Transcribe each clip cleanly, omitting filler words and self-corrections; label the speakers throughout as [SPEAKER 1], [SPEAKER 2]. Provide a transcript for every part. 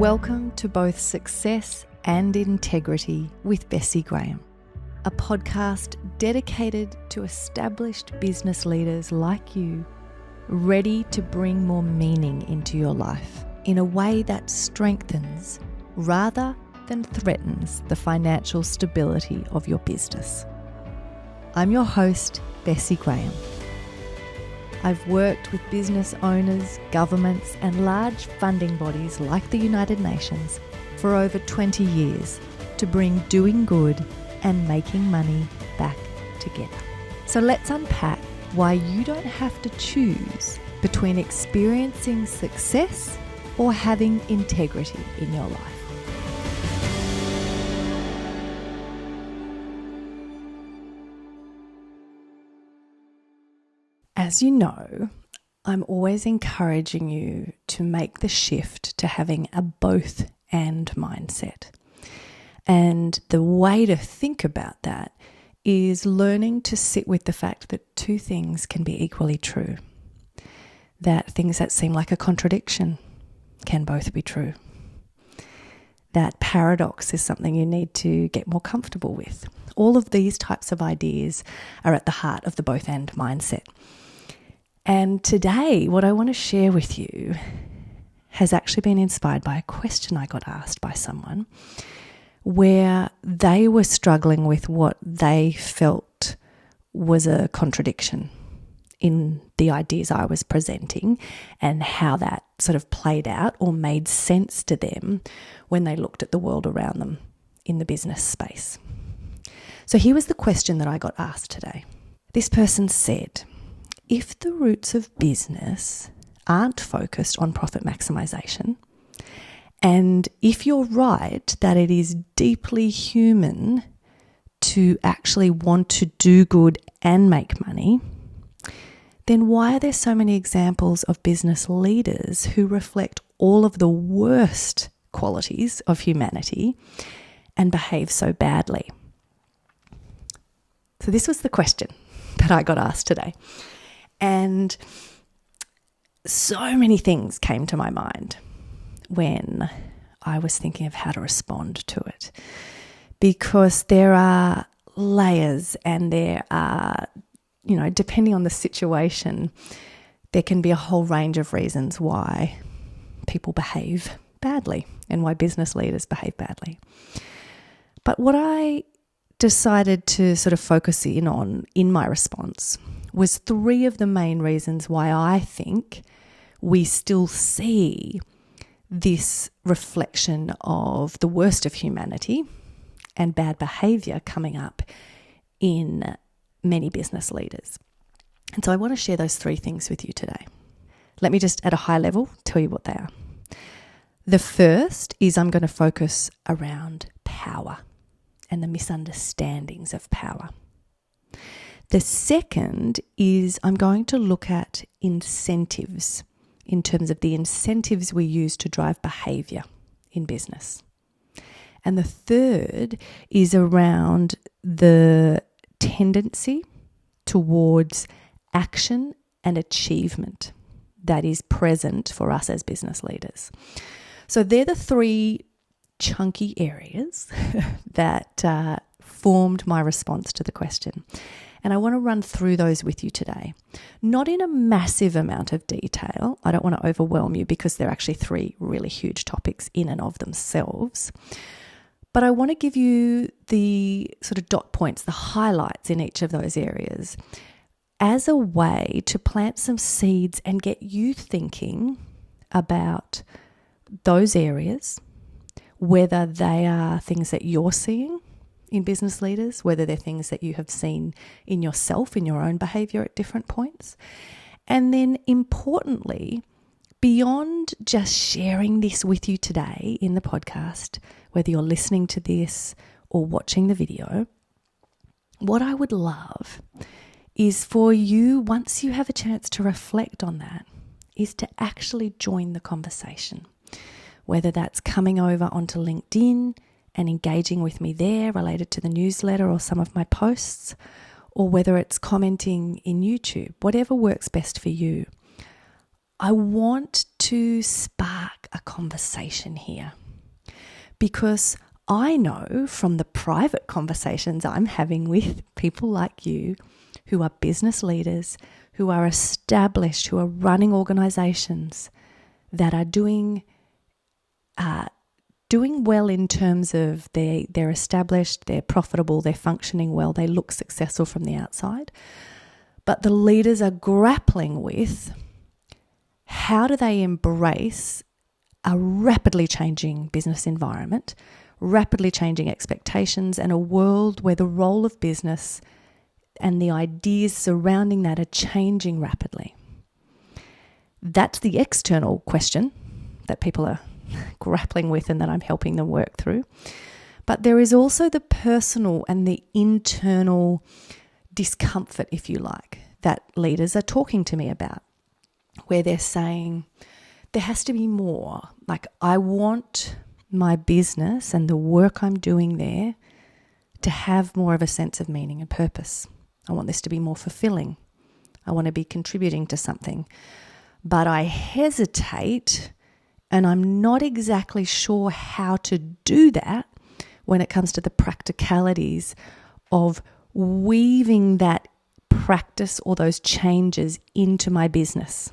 [SPEAKER 1] Welcome to both Success and Integrity with Bessi Graham, a podcast dedicated to established business leaders like you, ready to bring more meaning into your life in a way that strengthens rather than threatens the financial stability of your business. I'm your host, Bessi Graham. I've worked with business owners, governments, and large funding bodies like the United Nations for over 20 years to bring doing good and making money back together. So let's unpack why you don't have to choose between experiencing success or having integrity in your life. As you know, I'm always encouraging you to make the shift to having a both and mindset. And the way to think about that is learning to sit with the fact that two things can be equally true. That things that seem like a contradiction can both be true. That paradox is something you need to get more comfortable with. All of these types of ideas are at the heart of the both and mindset. And today, what I want to share with you has actually been inspired by a question I got asked by someone where they were struggling with what they felt was a contradiction in the ideas I was presenting and how that sort of played out or made sense to them when they looked at the world around them in the business space. So here was the question that I got asked today. This person said, if the roots of business aren't focused on profit maximization, and if you're right that it is deeply human to actually want to do good and make money, then why are there so many examples of business leaders who reflect all of the worst qualities of humanity and behave so badly? So this was the question that I got asked today. And so many things came to my mind when I was thinking of how to respond to it, because there are layers and there are, depending on the situation, there can be a whole range of reasons why people behave badly and why business leaders behave badly. But what I decided to sort of focus in on in my response was three of the main reasons why I think we still see this reflection of the worst of humanity and bad behavior coming up in many business leaders. And so I want to share those three things with you today. Let me just at a high level tell you what they are. The first is I'm going to focus around power and the misunderstandings of power. The second is I'm going to look at incentives in terms of the incentives we use to drive behavior in business. And the third is around the tendency towards action and achievement that is present for us as business leaders. So they're the three chunky areas that formed my response to the question. And I want to run through those with you today. Not in a massive amount of detail. I don't want to overwhelm you because they're actually three really huge topics in and of themselves. But I want to give you the sort of dot points, the highlights in each of those areas as a way to plant some seeds and get you thinking about those areas, whether they are things that you're seeing in business leaders, whether they're things that you have seen in yourself, in your own behavior at different points. And then importantly, beyond just sharing this with you today in the podcast, whether you're listening to this or watching the video, what I would love is for you, once you have a chance to reflect on that, is to actually join the conversation. Whether that's coming over onto LinkedIn and engaging with me there related to the newsletter or some of my posts, or whether it's commenting in YouTube, whatever works best for you. I want to spark a conversation here, because I know from the private conversations I'm having with people like you who are business leaders, who are established, who are running organizations that are doing well in terms of they're established, they're profitable, they're functioning well, they look successful from the outside. But the leaders are grappling with how do they embrace a rapidly changing business environment, rapidly changing expectations, and a world where the role of business and the ideas surrounding that are changing rapidly. That's the external question that people are grappling with and that I'm helping them work through. But there is also the personal and the internal discomfort, if you like, that leaders are talking to me about, where they're saying there has to be more. Like, I want my business and the work I'm doing there to have more of a sense of meaning and purpose. I want this to be more fulfilling. I want to be contributing to something. But I hesitate, and I'm not exactly sure how to do that when it comes to the practicalities of weaving that practice or those changes into my business.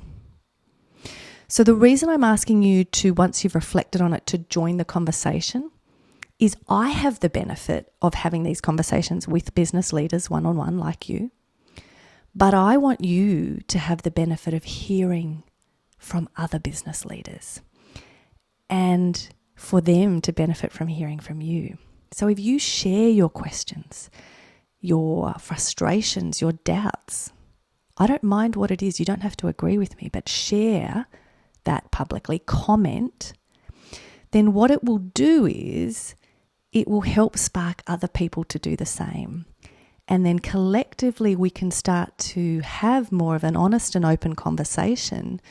[SPEAKER 1] So the reason I'm asking you to, once you've reflected on it, to join the conversation is I have the benefit of having these conversations with business leaders one-on-one like you, but I want you to have the benefit of hearing from other business leaders and for them to benefit from hearing from you. So if you share your questions, your frustrations, your doubts, I don't mind what it is. You don't have to agree with me, but share that publicly, comment, then what it will do is it will help spark other people to do the same. And then collectively we can start to have more of an honest and open conversation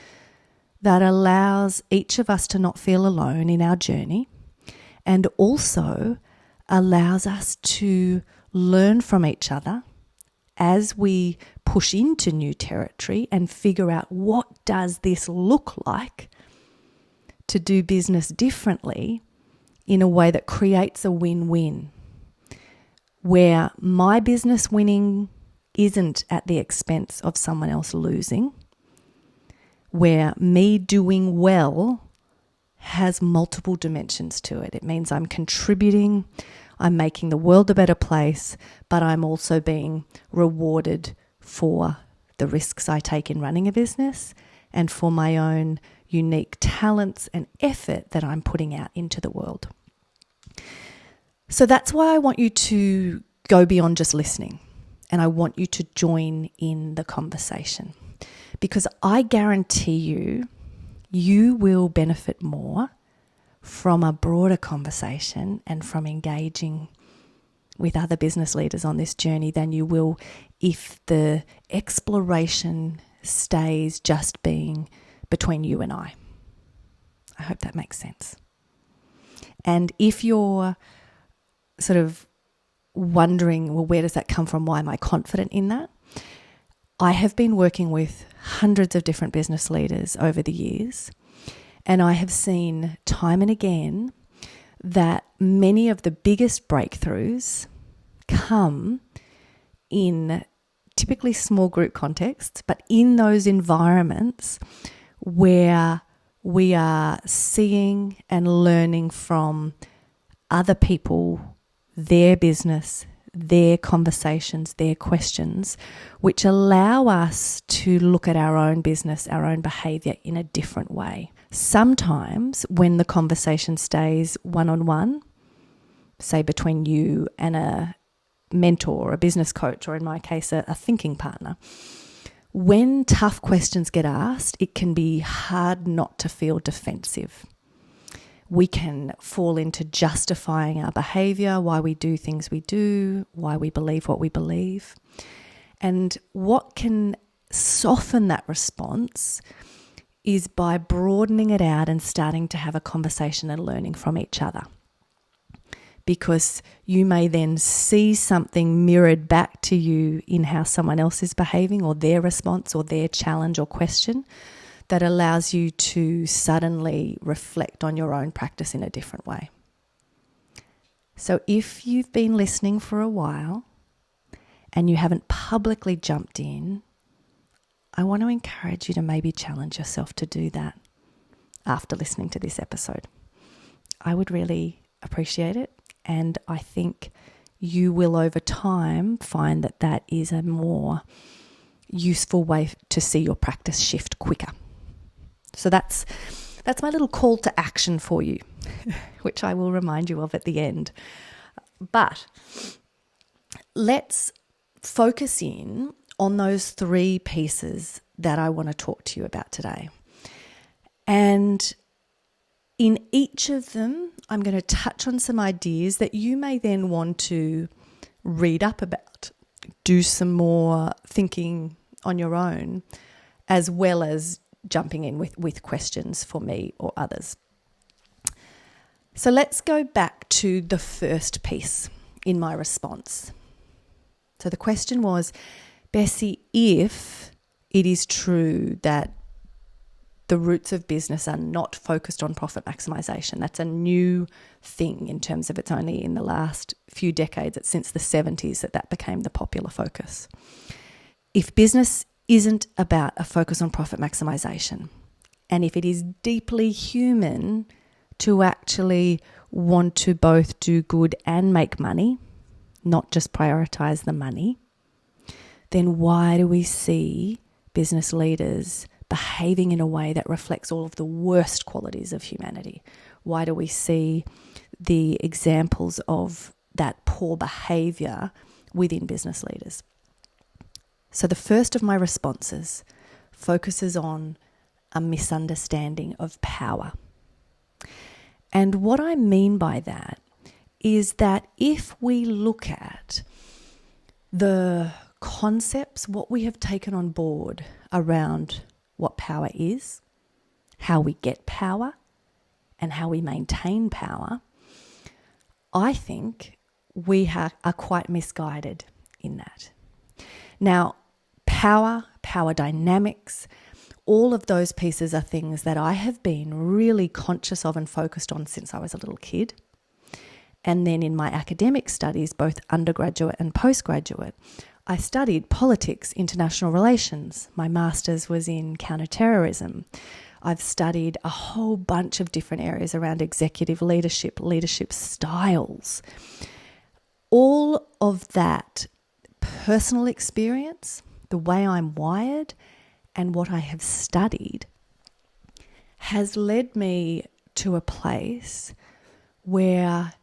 [SPEAKER 1] that allows each of us to not feel alone in our journey, and also allows us to learn from each other as we push into new territory and figure out what does this look like to do business differently in a way that creates a win-win, where my business winning isn't at the expense of someone else losing, where me doing well has multiple dimensions to it. It means I'm contributing, I'm making the world a better place, but I'm also being rewarded for the risks I take in running a business and for my own unique talents and effort that I'm putting out into the world. So that's why I want you to go beyond just listening, and I want you to join in the conversation, because I guarantee you will benefit more from a broader conversation and from engaging with other business leaders on this journey than you will if the exploration stays just being between you and I. I hope that makes sense. And if you're sort of wondering, well, where does that come from? Why am I confident in that? I have been working with hundreds of different business leaders over the years, and I have seen time and again that many of the biggest breakthroughs come in typically small group contexts, but in those environments where we are seeing and learning from other people, their business, their conversations, their questions, which allow us to look at our own business, our own behaviour in a different way. Sometimes when the conversation stays one-on-one, say between you and a mentor or a business coach, or in my case, a thinking partner, when tough questions get asked, it can be hard not to feel defensive. We can fall into justifying our behaviour, why we do things we do, why we believe what we believe. And what can soften that response is by broadening it out and starting to have a conversation and learning from each other. Because you may then see something mirrored back to you in how someone else is behaving, or their response or their challenge or question, that allows you to suddenly reflect on your own practice in a different way. So if you've been listening for a while and you haven't publicly jumped in, I want to encourage you to maybe challenge yourself to do that after listening to this episode. I would really appreciate it, and I think you will over time find that that is a more useful way to see your practice shift quicker. So that's my little call to action for you, which I will remind you of at the end. But let's focus in on those 3 pieces that I want to talk to you about today. And in each of them, I'm going to touch on some ideas that you may then want to read up about, do some more thinking on your own, as well as jumping in with questions for me or others. So let's go back to the first piece in my response. So the question was, Bessi, if it is true that the roots of business are not focused on profit maximization, that's a new thing in terms of it's only in the last few decades, it's since the 70s that became the popular focus. If business isn't about a focus on profit maximization, and if it is deeply human to actually want to both do good and make money, not just prioritize the money, then why do we see business leaders behaving in a way that reflects all of the worst qualities of humanity? Why do we see the examples of that poor behavior within business leaders? So the first of my responses focuses on a misunderstanding of power. And what I mean by that is that if we look at the concepts, what we have taken on board around what power is, how we get power, and how we maintain power, I think we are quite misguided in that. Now, power dynamics, all of those pieces are things that I have been really conscious of and focused on since I was a little kid. And then in my academic studies, both undergraduate and postgraduate, I studied politics, international relations. My master's was in counterterrorism. I've studied a whole bunch of different areas around executive leadership, leadership styles. All of that personal experience, the way I'm wired, and what I have studied has led me to a place where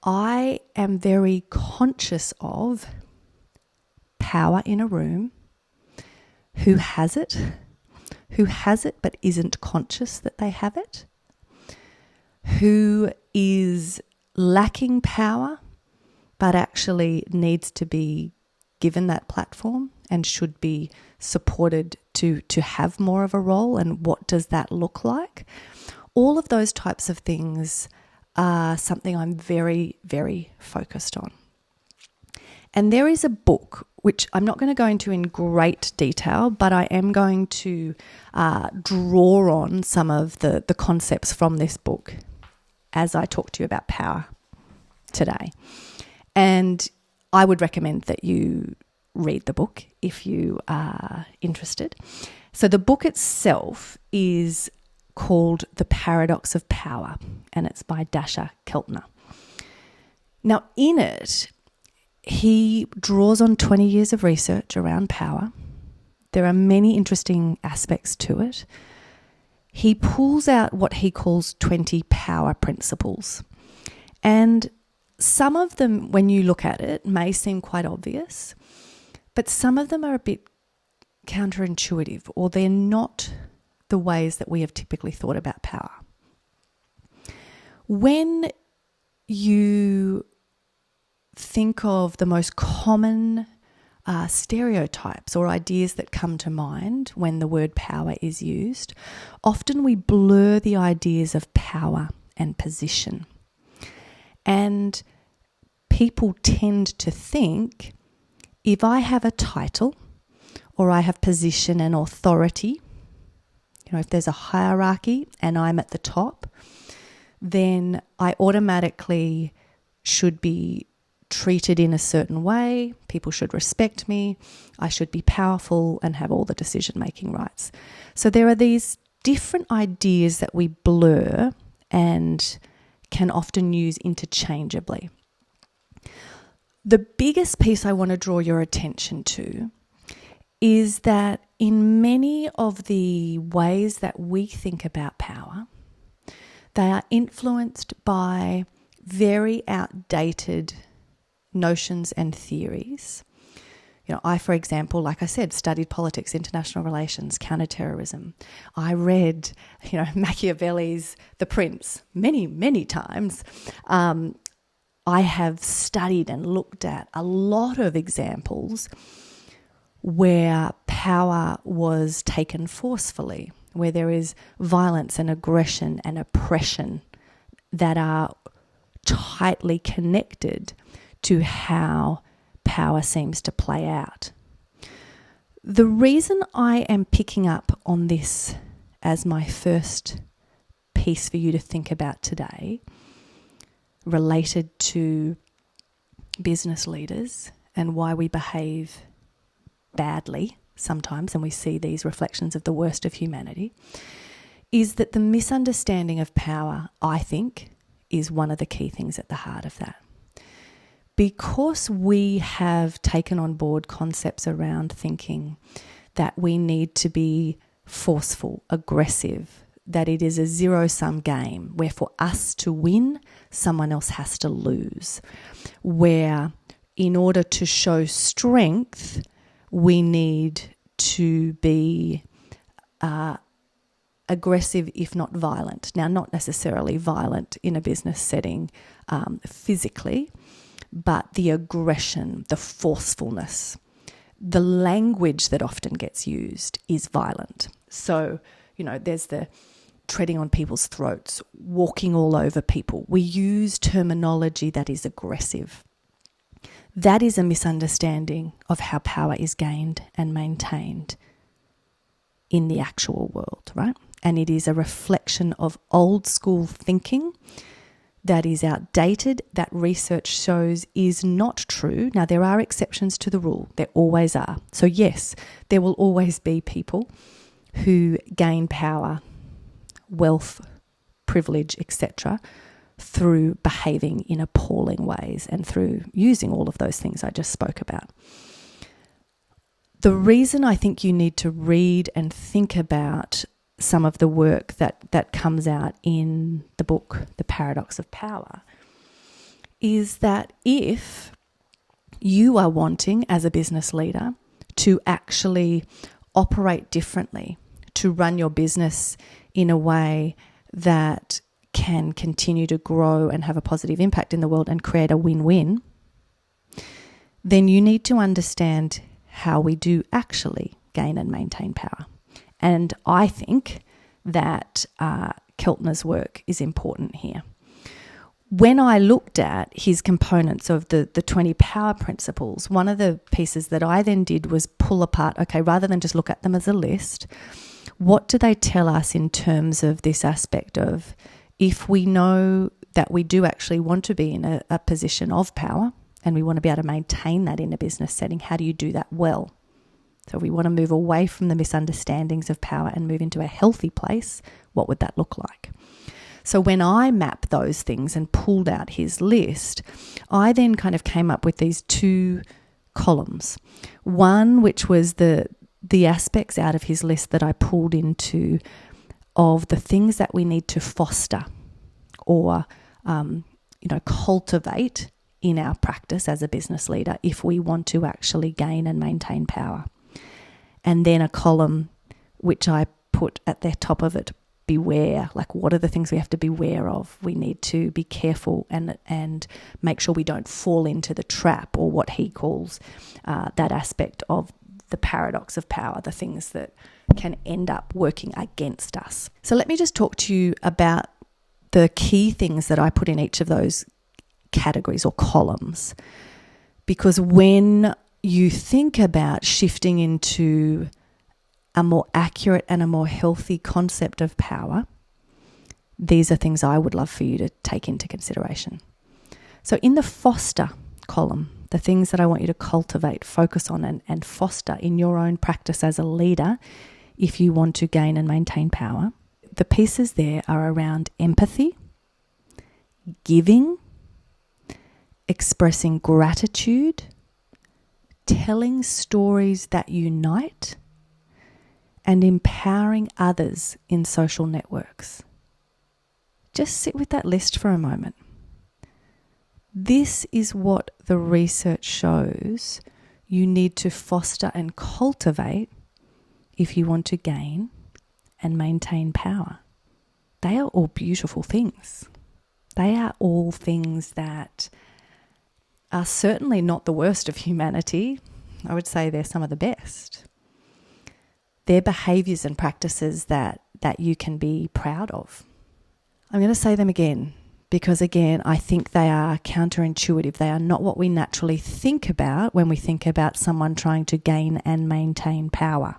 [SPEAKER 1] I am very conscious of power in a room, who has it but isn't conscious that they have it, who is lacking power but actually needs to be given that platform and should be supported to have more of a role, and what does that look like? All of those types of things are something I'm very, very focused on. And there is a book, which I'm not going to go into in great detail, but I am going to draw on some of the concepts from this book as I talk to you about power today. And I would recommend that you read the book if you are interested. So the book itself is called The Paradox of Power, and it's by Dasha Keltner. Now, in it, he draws on 20 years of research around power. There are many interesting aspects to it. He pulls out what he calls 20 power principles. And some of them, when you look at it, may seem quite obvious, but some of them are a bit counterintuitive, or they're not the ways that we have typically thought about power. When you think of the most common stereotypes or ideas that come to mind when the word power is used, often we blur the ideas of power and position. And people tend to think, if I have a title or I have position and authority, If there's a hierarchy and I'm at the top, then I automatically should be treated in a certain way. People should respect me. I should be powerful and have all the decision-making rights. So there are these different ideas that we blur and can often use interchangeably. The biggest piece I want to draw your attention to is that in many of the ways that we think about power, they are influenced by very outdated notions and theories. I, for example, like I said, studied politics, international relations, counterterrorism. I read, Machiavelli's The Prince many, many times. I have studied and looked at a lot of examples where power was taken forcefully, where there is violence and aggression and oppression that are tightly connected to how power seems to play out. The reason I am picking up on this as my first piece for you to think about today, related to business leaders and why we behave badly sometimes, and we see these reflections of the worst of humanity, is that the misunderstanding of power, I think, is one of the key things at the heart of that. Because we have taken on board concepts around thinking that we need to be forceful, aggressive, that it is a zero-sum game where for us to win, someone else has to lose, where in order to show strength, we need to be aggressive, if not violent. Now, not necessarily violent in a business setting physically, but the aggression, the forcefulness, the language that often gets used is violent. So, there's the treading on people's throats, walking all over people. We use terminology that is aggressive. That is a misunderstanding of how power is gained and maintained in the actual world, right? And it is a reflection of old school thinking that is outdated, that research shows is not true. Now, there are exceptions to the rule. There always are. So yes, there will always be people who gain power, wealth, privilege, etc., through behaving in appalling ways and through using all of those things I just spoke about. The reason I think you need to read and think about some of the work that comes out in the book, The Paradox of Power, is that if you are wanting, as a business leader, to actually operate differently, to run your business in a way that can continue to grow and have a positive impact in the world and create a win-win, then you need to understand how we do actually gain and maintain power. And I think that Keltner's work is important here. When I looked at his components of the 20 power principles, one of the pieces that I then did was pull apart, okay, rather than just look at them as a list, what do they tell us in terms of this aspect of, if we know that we do actually want to be in a position of power and we want to be able to maintain that in a business setting, how do you do that well? So if we want to move away from the misunderstandings of power and move into a healthy place, what would that look like? So when I mapped those things and pulled out his list, I then kind of came up with these two columns. One, which was the aspects out of his list that I pulled into of the things that we need to foster or, cultivate in our practice as a business leader if we want to actually gain and maintain power. And then a column which I put at the top of it, beware. Like, what are the things we have to beware of? We need to be careful and make sure we don't fall into the trap, or what he calls that aspect of the paradox of power, the things that can end up working against us. So let me just talk to you about the key things that I put in each of those categories or columns. Because when you think about shifting into a more accurate and a more healthy concept of power, these are things I would love for you to take into consideration. So in the foster column, the things that I want you to cultivate, focus on and foster in your own practice as a leader if you want to gain and maintain power, the pieces there are around empathy, giving, expressing gratitude, telling stories that unite, and empowering others in social networks. Just sit with that list for a moment. This is what the research shows you need to foster and cultivate if you want to gain and maintain power. They are all beautiful things. They are all things that are certainly not the worst of humanity. I would say they're some of the best. They're behaviours and practices that you can be proud of. I'm going to say them again because, again, I think they are counterintuitive. They are not what we naturally think about when we think about someone trying to gain and maintain power.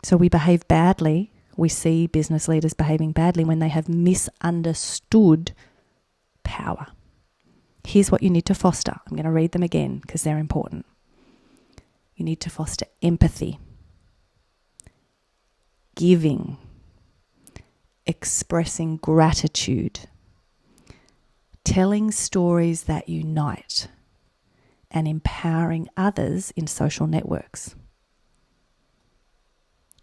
[SPEAKER 1] So we behave badly. We see business leaders behaving badly when they have misunderstood power. Here's what you need to foster. I'm going to read them again because they're important. You need to foster empathy, giving, expressing gratitude, telling stories that unite, and empowering others in social networks.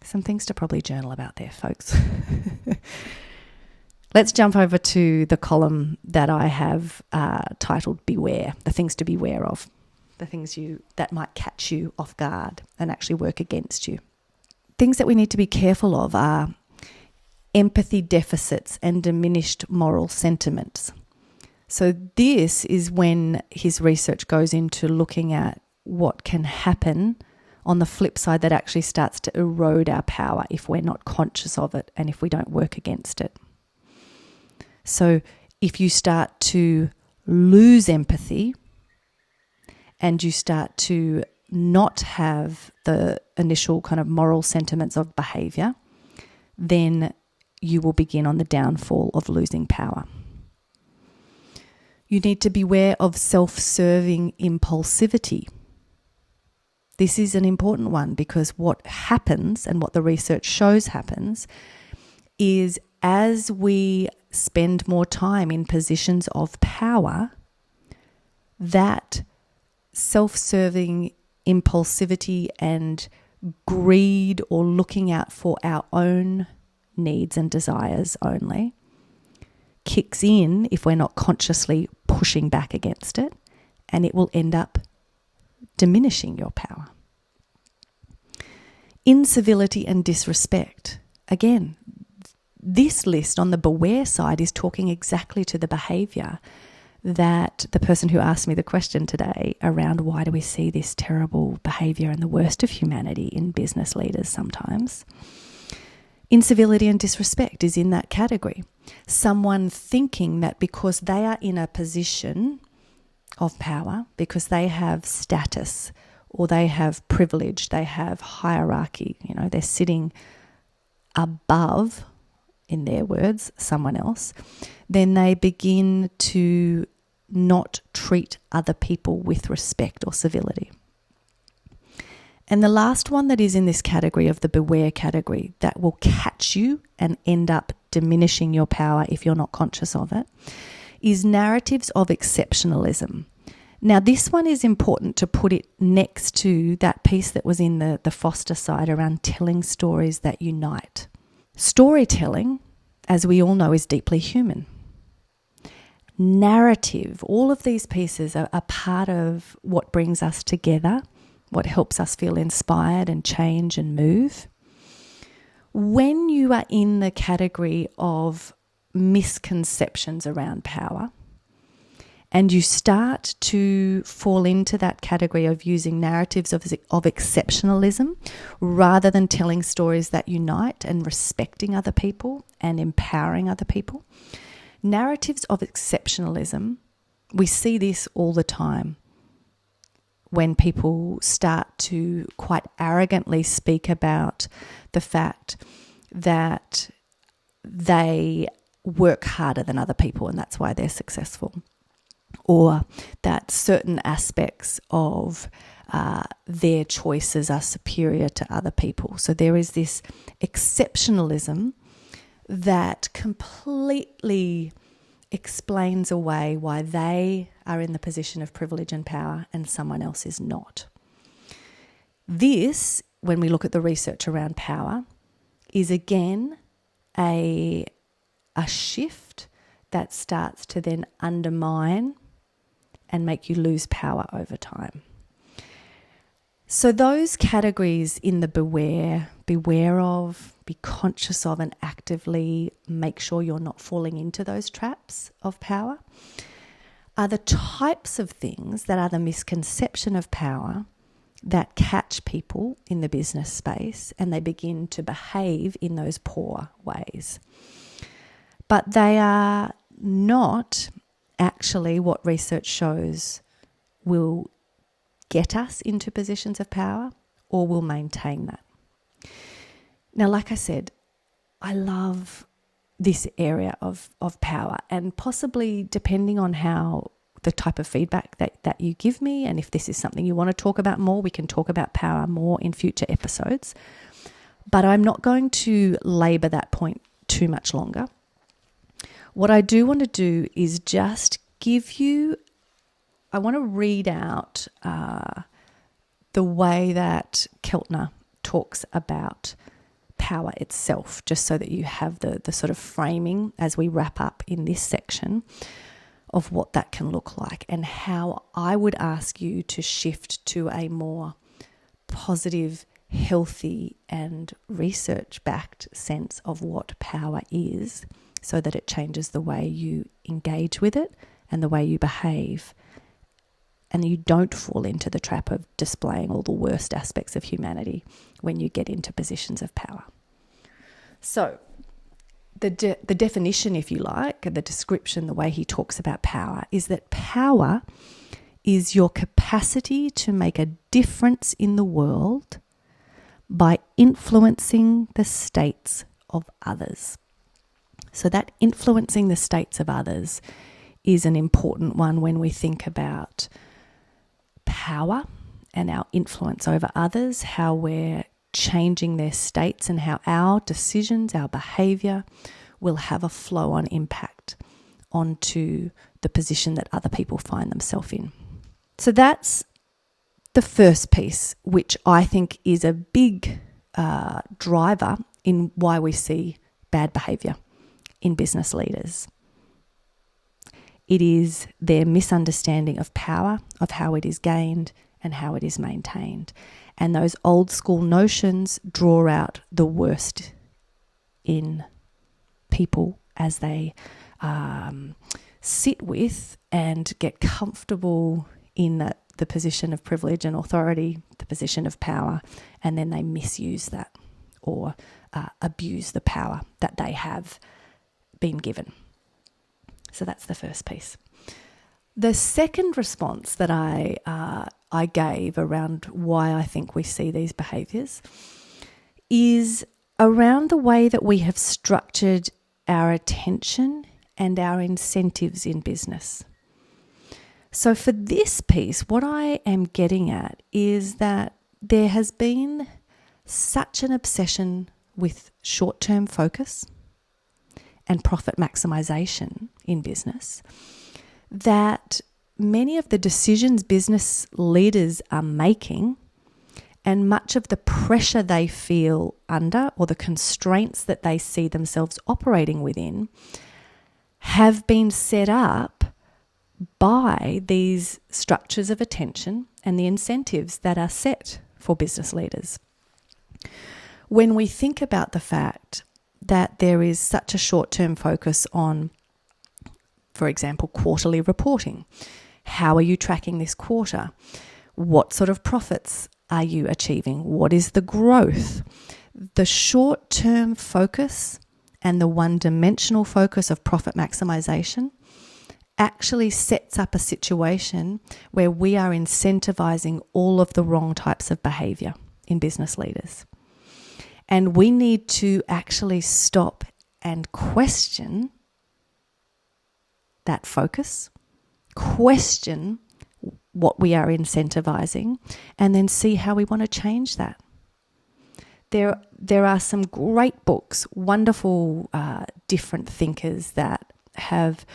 [SPEAKER 1] Some things to probably journal about there, folks. Let's jump over to the column that I have titled Beware, the things to beware of, the things that might catch you off guard and actually work against you. Things that we need to be careful of are empathy deficits and diminished moral sentiments. So this is when his research goes into looking at what can happen on the flip side that actually starts to erode our power if we're not conscious of it and if we don't work against it. So if you start to lose empathy and you start to not have the initial kind of moral sentiments of behavior, then you will begin on the downfall of losing power. You need to beware of self-serving impulsivity. This is an important one because what happens and what the research shows happens is as we spend more time in positions of power, that self-serving impulsivity and greed or looking out for our own needs and desires only kicks in if we're not consciously pushing back against it, and it will end up diminishing your power. Incivility and disrespect. Again, this list on the beware side is talking exactly to the behaviour that the person who asked me the question today around why do we see this terrible behaviour and the worst of humanity in business leaders sometimes. Incivility and disrespect is in that category. Someone thinking that because they are in a position of power, because they have status or they have privilege, they have hierarchy, they're sitting above, in their words, someone else, then they begin to not treat other people with respect or civility. And the last one that is in this category of the beware category that will catch you and end up diminishing your power if you're not conscious of it is narratives of exceptionalism. Now, this one is important to put it next to that piece that was in the foster side around telling stories that unite. Storytelling, as we all know, is deeply human. Narrative, all of these pieces are part of what brings us together, what helps us feel inspired and change and move. When you are in the category of misconceptions around power and you start to fall into that category of using narratives of exceptionalism rather than telling stories that unite and respecting other people and empowering other people, narratives of exceptionalism, we see this all the time when people start to quite arrogantly speak about the fact that they work harder than other people and that's why they're successful, or that certain aspects of their choices are superior to other people. So there is this exceptionalism that completely explains away why they are in the position of privilege and power and someone else is not. This, when we look at the research around power, is again a shift that starts to then undermine and make you lose power over time. So those categories in the beware of, be conscious of, and actively make sure you're not falling into those traps of power, are the types of things that are the misconception of power that catch people in the business space and they begin to behave in those poor ways. But they are not actually what research shows will get us into positions of power or will maintain that. Now, like I said, I love this area of power, and possibly depending on how the type of feedback that you give me, and if this is something you want to talk about more, we can talk about power more in future episodes. But I'm not going to labour that point too much longer. What I do want to do is just I want to read out the way that Keltner talks about power itself, just so that you have the sort of framing as we wrap up in this section of what that can look like and how I would ask you to shift to a more positive, healthy and research-backed sense of what power is, so that it changes the way you engage with it and the way you behave, and you don't fall into the trap of displaying all the worst aspects of humanity when you get into positions of power. So the definition, if you like, the description, the way he talks about power, is that power is your capacity to make a difference in the world by influencing the states of others. So that influencing the states of others is an important one when we think about power and our influence over others, how we're changing their states and how our decisions, our behaviour will have a flow-on impact onto the position that other people find themselves in. So that's the first piece, which I think is a big driver in why we see bad behaviour in business leaders. It is their misunderstanding of power, of how it is gained and how it is maintained. And those old school notions draw out the worst in people as they sit with and get comfortable in the position of privilege and authority, the position of power, and then they misuse that or abuse the power that they have been given. So that's the first piece. The second response that I gave around why I think we see these behaviours is around the way that we have structured our attention and our incentives in business. So for this piece, what I am getting at is that there has been such an obsession with short-term focus and profit maximisation in business that many of the decisions business leaders are making and much of the pressure they feel under or the constraints that they see themselves operating within have been set up by these structures of attention and the incentives that are set for business leaders. When we think about the fact that there is such a short-term focus on, for example, quarterly reporting. How are you tracking this quarter? What sort of profits are you achieving? What is the growth? The short-term focus and the one-dimensional focus of profit maximisation actually sets up a situation where we are incentivizing all of the wrong types of behavior in business leaders. And we need to actually stop and question that focus, question what we are incentivizing, and then see how we want to change that. There are some great books, wonderful different thinkers that have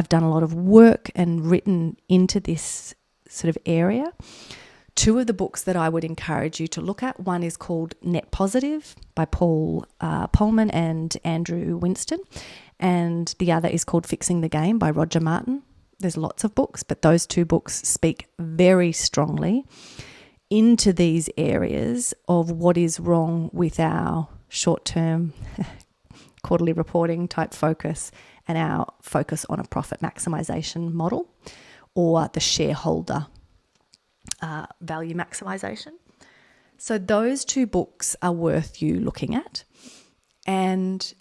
[SPEAKER 1] done a lot of work and written into this sort of area. Two of the books that I would encourage you to look at, one is called Net Positive by Paul Polman and Andrew Winston, and the other is called Fixing the Game by Roger Martin. There's lots of books, but those two books speak very strongly into these areas of what is wrong with our short-term quarterly reporting type focus and our focus on a profit maximization model or the shareholder value maximization. So those two books are worth you looking at and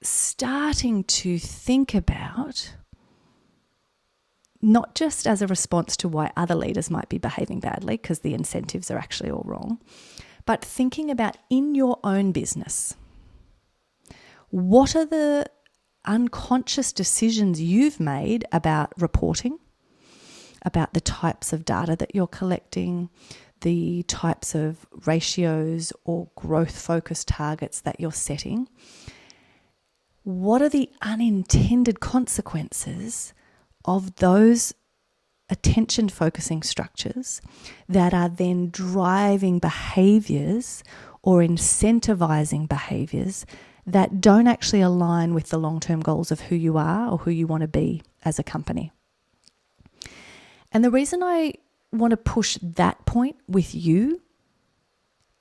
[SPEAKER 1] starting to think about, not just as a response to why other leaders might be behaving badly, because the incentives are actually all wrong, but thinking about in your own business, what are the unconscious decisions you've made about reporting, about the types of data that you're collecting, the types of ratios or growth-focused targets that you're setting. What are the unintended consequences of those attention-focusing structures that are then driving behaviours or incentivizing behaviours that don't actually align with the long-term goals of who you are or who you want to be as a company? And the reason I want to push that point with you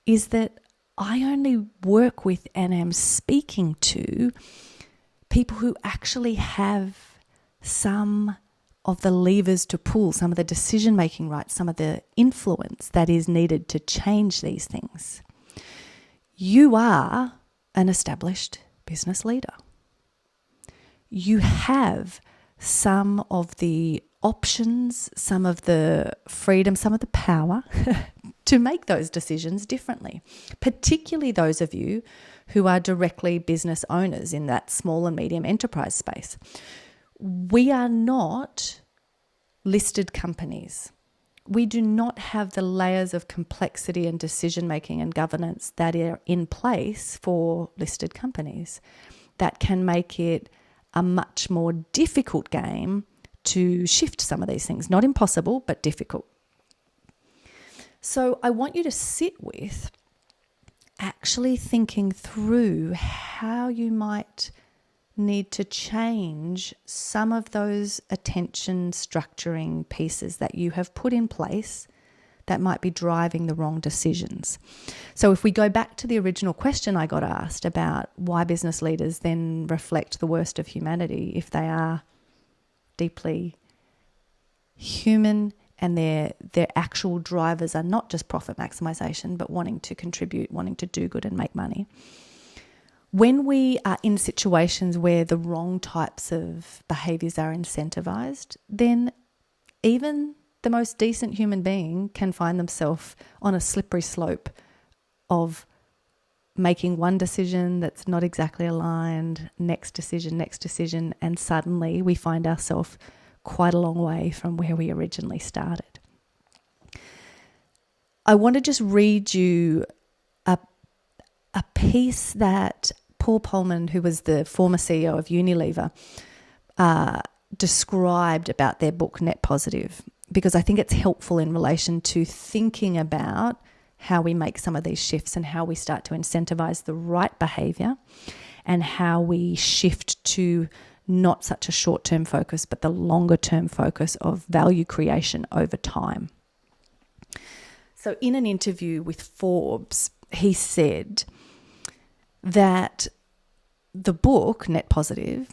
[SPEAKER 1] is that I only work with and am speaking to people who actually have some of the levers to pull, some of the decision-making rights, some of the influence that is needed to change these things. You are an established business leader. You have some of the options, some of the freedom, some of the power to make those decisions differently, particularly those of you who are directly business owners in that small and medium enterprise space. We are not listed companies. We do not have the layers of complexity and decision-making and governance that are in place for listed companies that can make it a much more difficult game to shift some of these things. Not impossible, but difficult. So I want you to sit with actually thinking through how you might need to change some of those attention structuring pieces that you have put in place that might be driving the wrong decisions. So if we go back to the original question I got asked about why business leaders then reflect the worst of humanity if they are deeply human and their actual drivers are not just profit maximization but wanting to contribute, wanting to do good and make money. When we are in situations where the wrong types of behaviors are incentivized, then even the most decent human being can find themselves on a slippery slope of making one decision that's not exactly aligned, next decision, and suddenly we find ourselves quite a long way from where we originally started. I want to just read you a piece that Paul Polman, who was the former CEO of Unilever, described about their book Net Positive, because I think it's helpful in relation to thinking about how we make some of these shifts and how we start to incentivize the right behavior and how we shift to not such a short-term focus but the longer-term focus of value creation over time. So in an interview with Forbes, he said that the book, Net Positive,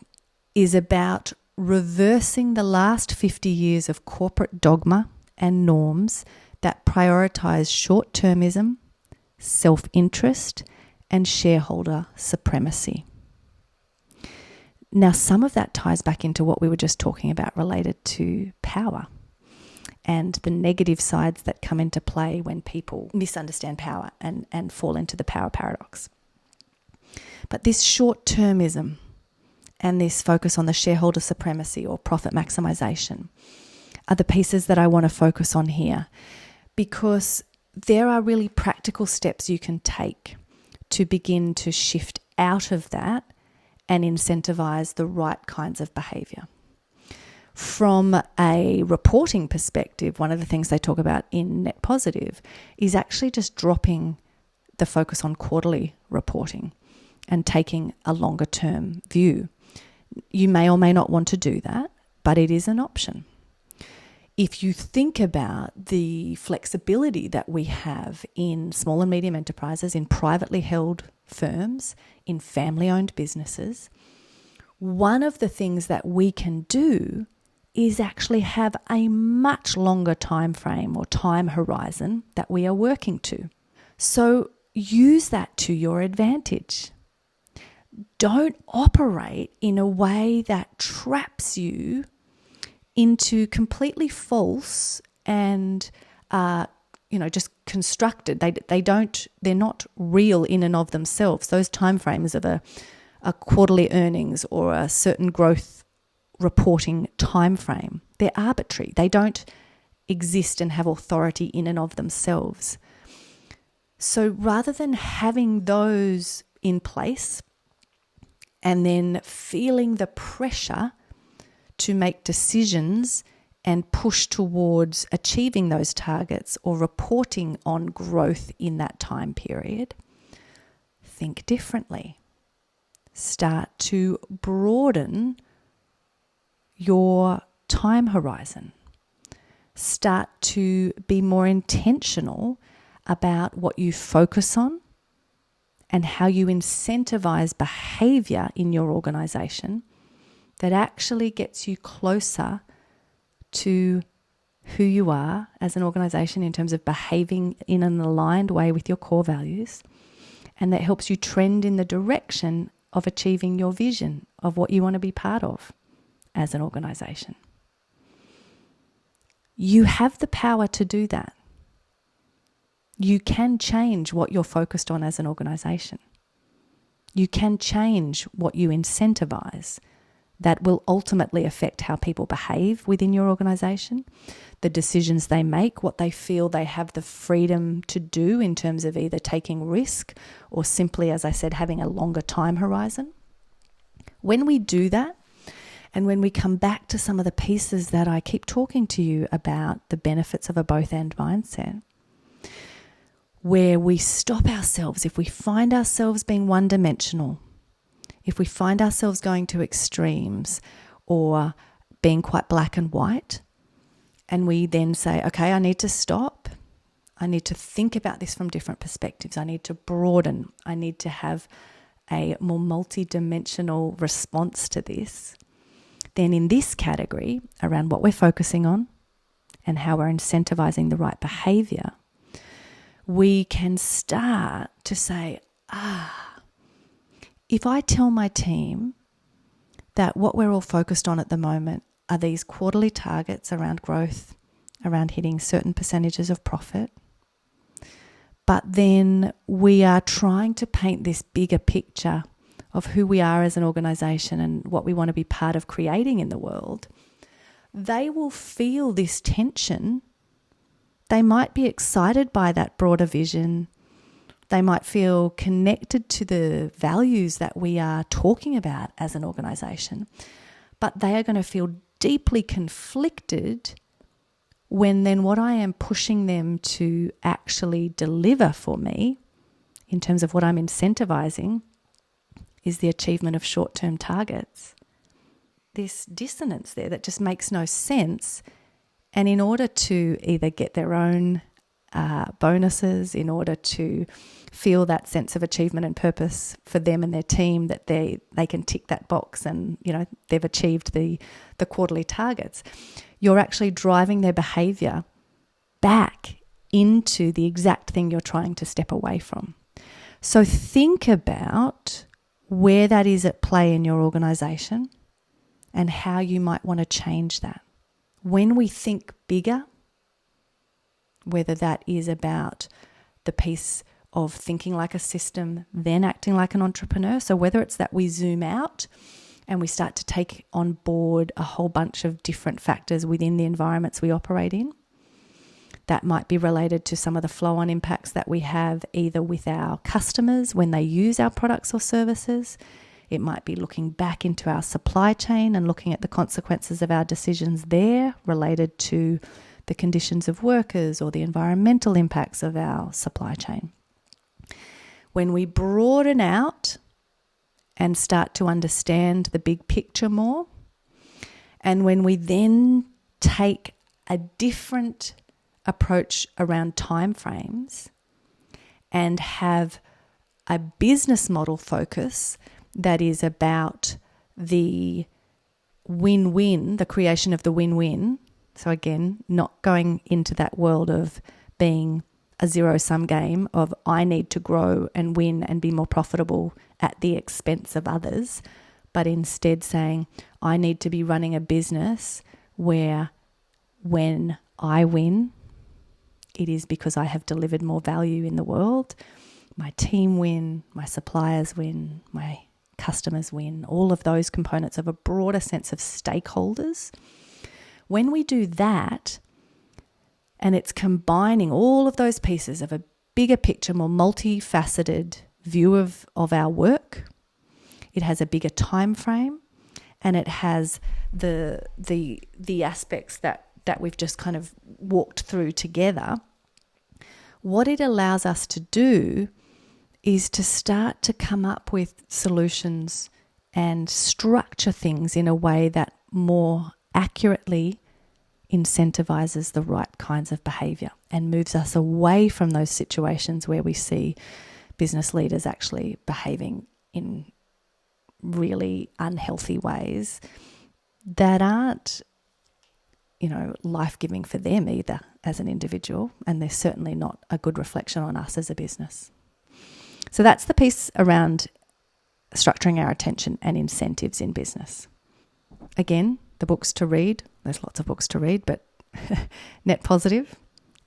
[SPEAKER 1] is about reversing the last 50 years of corporate dogma and norms that prioritize short-termism, self-interest, and shareholder supremacy. Now, some of that ties back into what we were just talking about related to power and the negative sides that come into play when people misunderstand power and fall into the power paradox. But this short-termism and this focus on the shareholder supremacy or profit maximization are the pieces that I want to focus on here, because there are really practical steps you can take to begin to shift out of that and incentivize the right kinds of behavior. From a reporting perspective, one of the things they talk about in Net Positive is actually just dropping the focus on quarterly reporting and taking a longer term view. You may or may not want to do that, but it is an option. If you think about the flexibility that we have in small and medium enterprises, in privately held firms, in family-owned businesses, one of the things that we can do is actually have a much longer time frame or time horizon that we are working to. So use that to your advantage. Don't operate in a way that traps you into completely false and just constructed. They're not real in and of themselves. Those timeframes of a quarterly earnings or a certain growth reporting timeframe, they're arbitrary. They don't exist and have authority in and of themselves. So rather than having those in place and then feeling the pressure to make decisions and push towards achieving those targets or reporting on growth in that time period, think differently. Start to broaden your time horizon. Start to be more intentional about what you focus on and how you incentivize behavior in your organization that actually gets you closer to who you are as an organization in terms of behaving in an aligned way with your core values, and that helps you trend in the direction of achieving your vision of what you want to be part of as an organization. You have the power to do that. You can change what you're focused on as an organization. You can change what you incentivize. That will ultimately affect how people behave within your organization, the decisions they make, what they feel they have the freedom to do in terms of either taking risk or simply, as I said, having a longer time horizon. When we do that, and when we come back to some of the pieces that I keep talking to you about, the benefits of a both-and mindset, where we stop ourselves, if we find ourselves being one-dimensional, if we find ourselves going to extremes or being quite black and white, and we then say, okay, I need to stop. I need to think about this from different perspectives. I need to broaden. I need to have a more multi-dimensional response to this. Then in this category, around what we're focusing on and how we're incentivizing the right behavior, we can start to say, if I tell my team that what we're all focused on at the moment are these quarterly targets around growth, around hitting certain percentages of profit, but then we are trying to paint this bigger picture of who we are as an organization and what we want to be part of creating in the world, they will feel this tension. They might be excited by that broader vision. They might feel connected to the values that we are talking about as an organization, but they are going to feel deeply conflicted when then what I am pushing them to actually deliver for me in terms of what I'm incentivizing is the achievement of short-term targets. This dissonance there that just makes no sense. And in order to either get their own bonuses, in order to feel that sense of achievement and purpose for them and their team, that they can tick that box and they've achieved the quarterly targets, you're actually driving their behavior back into the exact thing you're trying to step away from. So think about where that is at play in your organization and how you might want to change that. When we think bigger, whether that is about the piece of thinking like a system, then acting like an entrepreneur. So whether it's that we zoom out and we start to take on board a whole bunch of different factors within the environments we operate in, that might be related to some of the flow-on impacts that we have either with our customers when they use our products or services. It might be looking back into our supply chain and looking at the consequences of our decisions there related to the conditions of workers or the environmental impacts of our supply chain. When we broaden out and start to understand the big picture more, and when we then take a different approach around timeframes and have a business model focus that is about the win-win, the creation of the win-win. So again, not going into that world of being a zero-sum game of I need to grow and win and be more profitable at the expense of others, but instead saying I need to be running a business where when I win, it is because I have delivered more value in the world. My team win, my suppliers win, my customers win, all of those components of a broader sense of stakeholders. When we do that, and it's combining all of those pieces of a bigger picture, more multifaceted view of our work, it has a bigger time frame, and it has the aspects that we've just kind of walked through together. What it allows us to do is to start to come up with solutions and structure things in a way that more accurately incentivizes the right kinds of behavior and moves us away from those situations where we see business leaders actually behaving in really unhealthy ways that aren't, life-giving for them either as an individual, and they're certainly not a good reflection on us as a business. So that's the piece around structuring our attention and incentives in business. Again, the books to read, there's lots of books to read, but Net Positive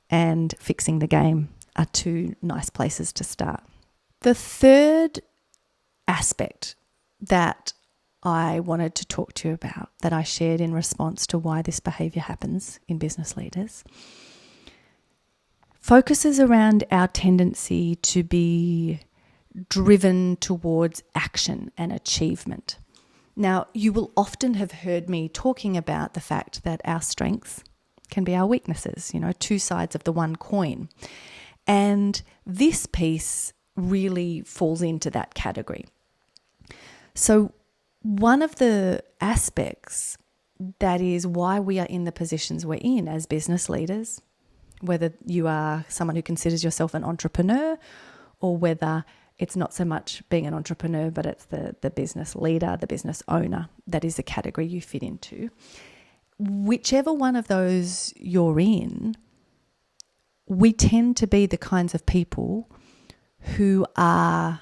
[SPEAKER 1] and Fixing the Game are two nice places to start. The third aspect that I wanted to talk to you about, that I shared in response to why this behaviour happens in business leaders, focuses around our tendency to be driven towards action and achievement. Now, you will often have heard me talking about the fact that our strengths can be our weaknesses, two sides of the one coin. And this piece really falls into that category. So one of the aspects that is why we are in the positions we're in as business leaders, whether you are someone who considers yourself an entrepreneur or whether it's not so much being an entrepreneur, but it's the business leader, the business owner, that is the category you fit into. Whichever one of those you're in, we tend to be the kinds of people who are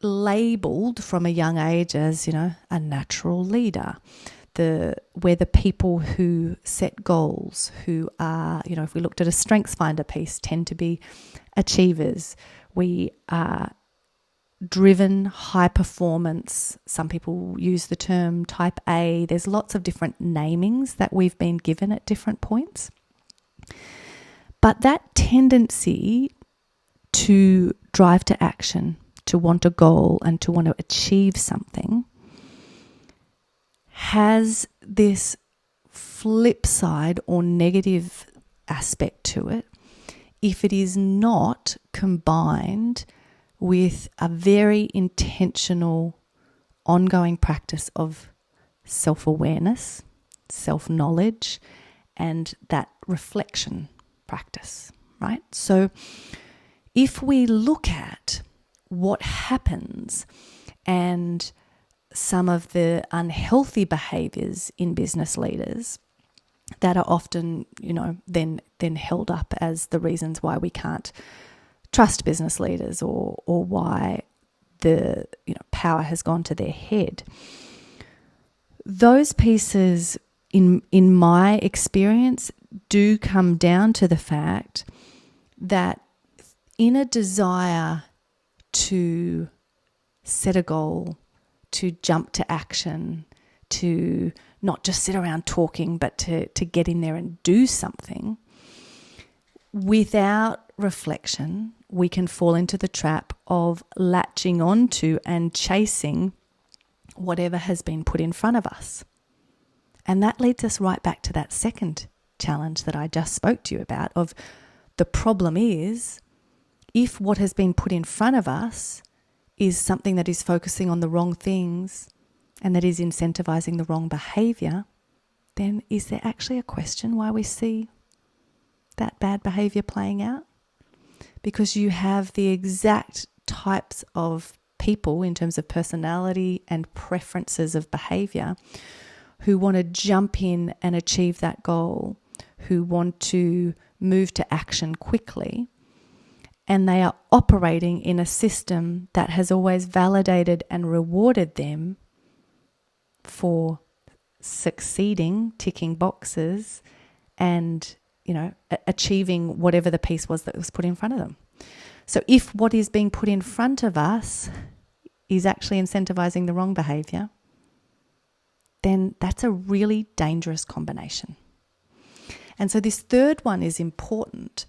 [SPEAKER 1] labelled from a young age as, a natural leader. We're the people who set goals, who are, if we looked at a strengths finder piece, tend to be achievers. We are driven, high performance. Some people use the term type A. There's lots of different namings that we've been given at different points. But that tendency to drive to action, to want a goal and to want to achieve something has this flip side or negative aspect to it if it is not combined with a very intentional ongoing practice of self-awareness, self-knowledge, and that reflection practice, right? So if we look at what happens and some of the unhealthy behaviors in business leaders that are often, then held up as the reasons why we can't trust business leaders or why the power has gone to their head. Those pieces, in my experience, do come down to the fact that in a desire to set a goal, to jump to action, to not just sit around talking, but to get in there and do something, without reflection, we can fall into the trap of latching onto and chasing whatever has been put in front of us. And that leads us right back to that second challenge that I just spoke to you about, of the problem is, if what has been put in front of us is something that is focusing on the wrong things and that is incentivizing the wrong behavior, then is there actually a question why we see that bad behavior playing out? Because you have the exact types of people in terms of personality and preferences of behavior who want to jump in and achieve that goal, who want to move to action quickly, and they are operating in a system that has always validated and rewarded them for succeeding, ticking boxes, and achieving whatever the piece was that was put in front of them. So if what is being put in front of us is actually incentivizing the wrong behavior, then that's a really dangerous combination. And so this third one is important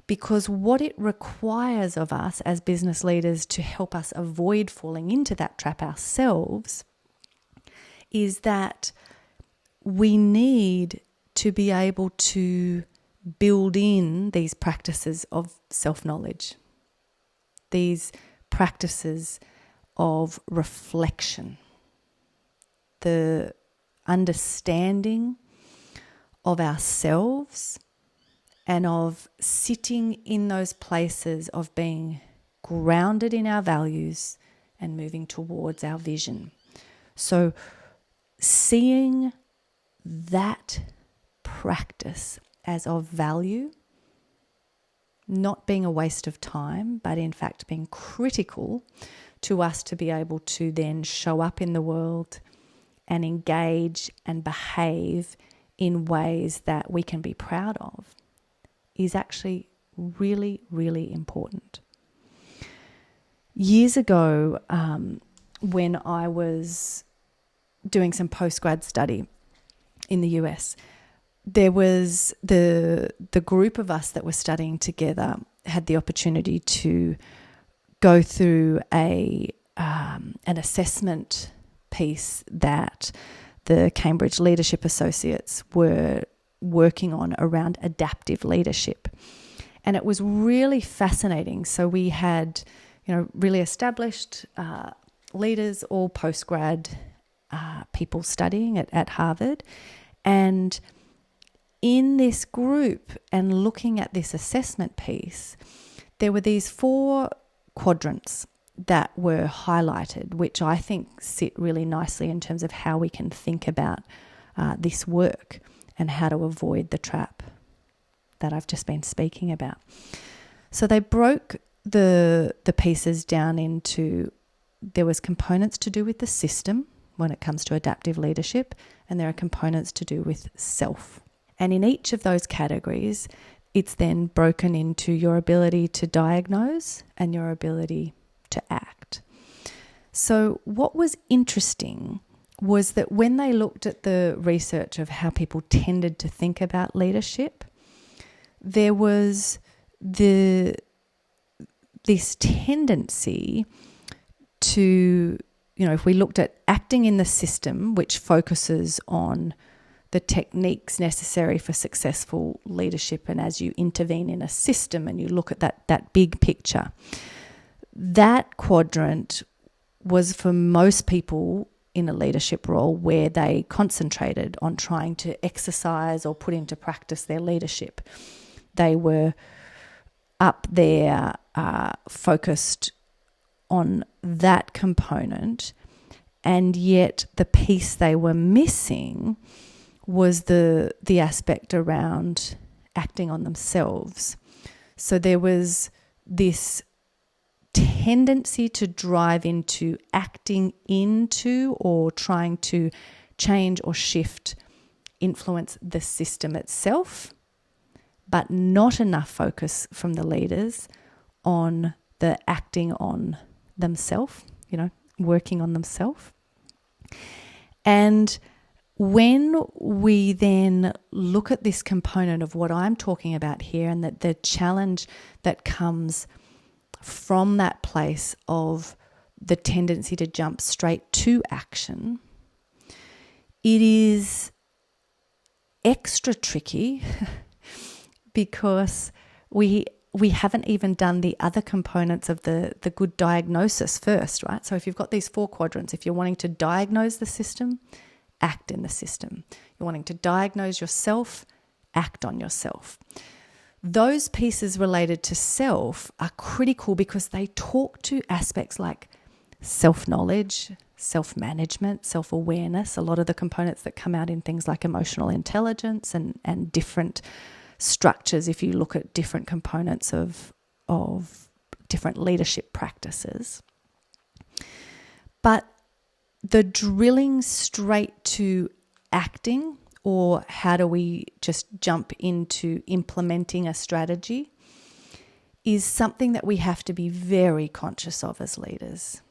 [SPEAKER 1] because what it requires of us as business leaders to help us avoid falling into that trap ourselves is that we need to be able to build in these practices of self-knowledge, these practices of reflection, the understanding of ourselves and of sitting in those places of being grounded in our values and moving towards our vision. So seeing that practice as of value, not being a waste of time, but in fact being critical to us to be able to then show up in the world and engage and behave in ways that we can be proud of, is actually really, really important. Years ago, when I was doing some postgrad study in the US, there was the group of us that were studying together had the opportunity to go through an assessment piece that the Cambridge Leadership Associates were working on around adaptive leadership. And it was really fascinating. So we had, really established leaders, all postgrad people studying at Harvard. And in this group and looking at this assessment piece, there were these 4 quadrants that were highlighted, which I think sit really nicely in terms of how we can think about this work and how to avoid the trap that I've just been speaking about. So they broke the pieces down into, there was components to do with the system when it comes to adaptive leadership, and there are components to do with self. And in each of those categories, it's then broken into your ability to diagnose and your ability to act. So what was interesting was that when they looked at the research of how people tended to think about leadership, there was this tendency to, if we looked at acting in the system, which focuses on the techniques necessary for successful leadership, and as you intervene in a system and you look at that big picture, that quadrant was for most people in a leadership role where they concentrated on trying to exercise or put into practice their leadership. They were up there focused on that component, and yet the piece they were missing was the aspect around acting on themselves. So there was this tendency to drive into acting into or trying to change or shift, influence the system itself, but not enough focus from the leaders on the acting on themselves, working on themselves. And when we then look at this component of what I'm talking about here, and that the challenge that comes from that place of the tendency to jump straight to action, it is extra tricky because we haven't even done the other components of the good diagnosis first, right? So if you've got these 4 quadrants, if you're wanting to diagnose the system, act in the system. You're wanting to diagnose yourself, act on yourself. Those pieces related to self are critical because they talk to aspects like self-knowledge, self-management, self-awareness, a lot of the components that come out in things like emotional intelligence and different structures if you look at different components of different leadership practices. But the drilling straight to acting, or how do we just jump into implementing a strategy, is something that we have to be very conscious of as leaders.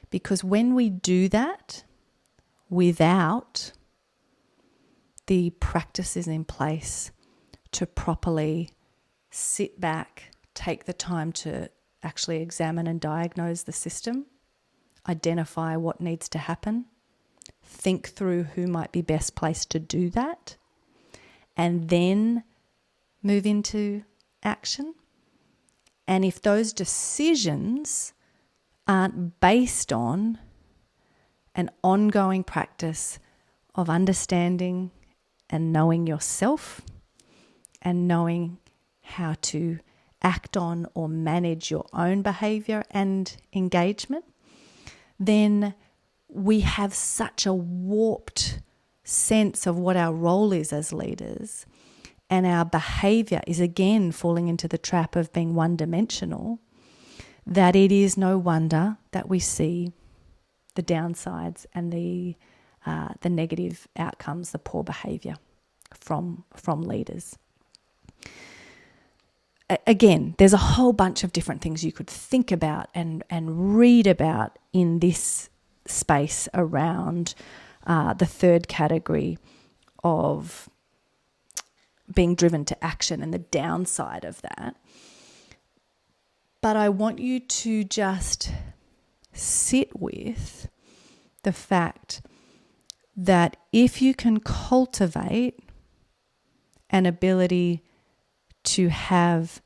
[SPEAKER 1] Because when we do that without the practices in place to properly sit back, take the time to actually examine and diagnose the system, identify what needs to happen, think through who might be best placed to do that, and then move into action. And if those decisions aren't based on an ongoing practice of understanding and knowing yourself and knowing how to act on or manage your own behavior and engagement, then we have such a warped sense of what our role is as leaders, and our behavior is again falling into the trap of being one-dimensional, that it is no wonder that we see the downsides and the negative outcomes, the poor behavior from leaders. Again, there's a whole bunch of different things you could think about and read about in this space around the third category of being driven to action and the downside of that. But I want you to just sit with the fact that if you can cultivate an ability to have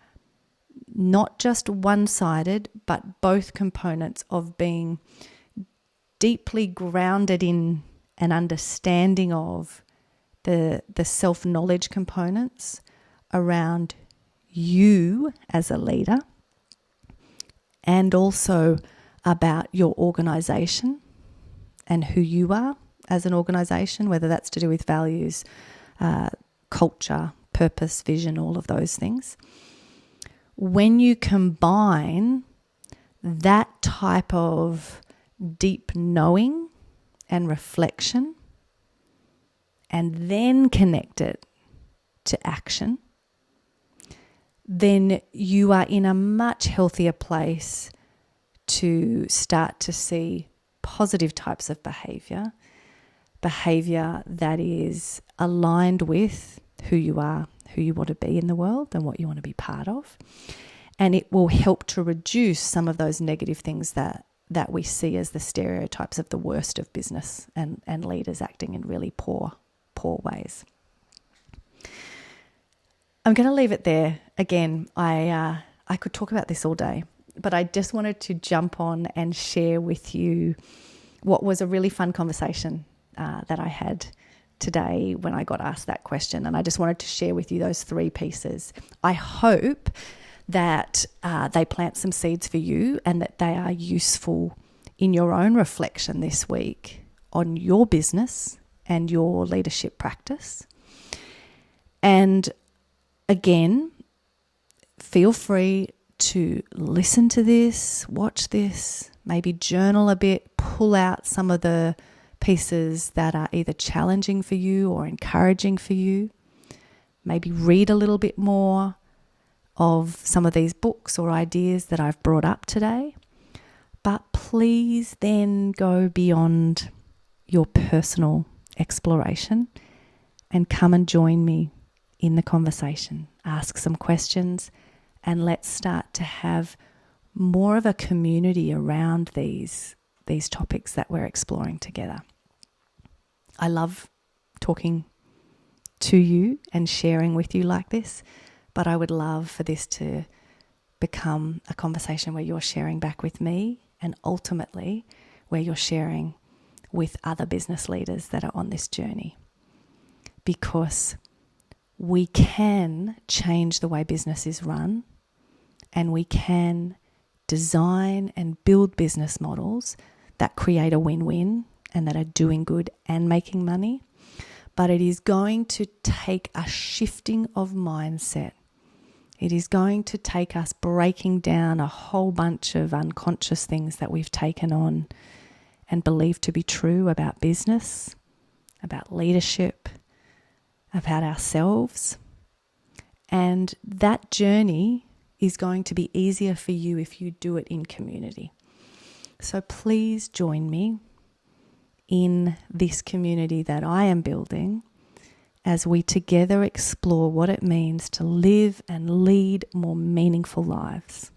[SPEAKER 1] not just one-sided, but both components of being deeply grounded in an understanding of the self-knowledge components around you as a leader, and also about your organisation and who you are as an organisation, whether that's to do with values, culture, purpose, vision, all of those things. When you combine that type of deep knowing and reflection and then connect it to action, then you are in a much healthier place to start to see positive types of behavior that is aligned with who you are, who you want to be in the world and what you want to be part of. And it will help to reduce some of those negative things that we see as the stereotypes of the worst of business and leaders acting in really poor ways. I'm going to leave it there. Again, I could talk about this all day, but I just wanted to jump on and share with you what was a really fun conversation that I had today when I got asked that question. And I just wanted to share with you those 3 pieces. I hope that they plant some seeds for you and that they are useful in your own reflection this week on your business and your leadership practice. And again, feel free to listen to this, watch this, maybe journal a bit, pull out some of the pieces that are either challenging for you or encouraging for you. Maybe read a little bit more of some of these books or ideas that I've brought up today. But please then go beyond your personal exploration and come and join me in the conversation. Ask some questions and let's start to have more of a community around these topics that we're exploring together. I love talking to you and sharing with you like this, but I would love for this to become a conversation where you're sharing back with me and ultimately where you're sharing with other business leaders that are on this journey. Because we can change the way business is run and we can design and build business models that create a win-win and that are doing good and making money. But it is going to take a shifting of mindset. It is going to take us breaking down a whole bunch of unconscious things that we've taken on and believe to be true about business, about leadership, about ourselves. And that journey is going to be easier for you if you do it in community. So please join me in this community that I am building as we together explore what it means to live and lead more meaningful lives.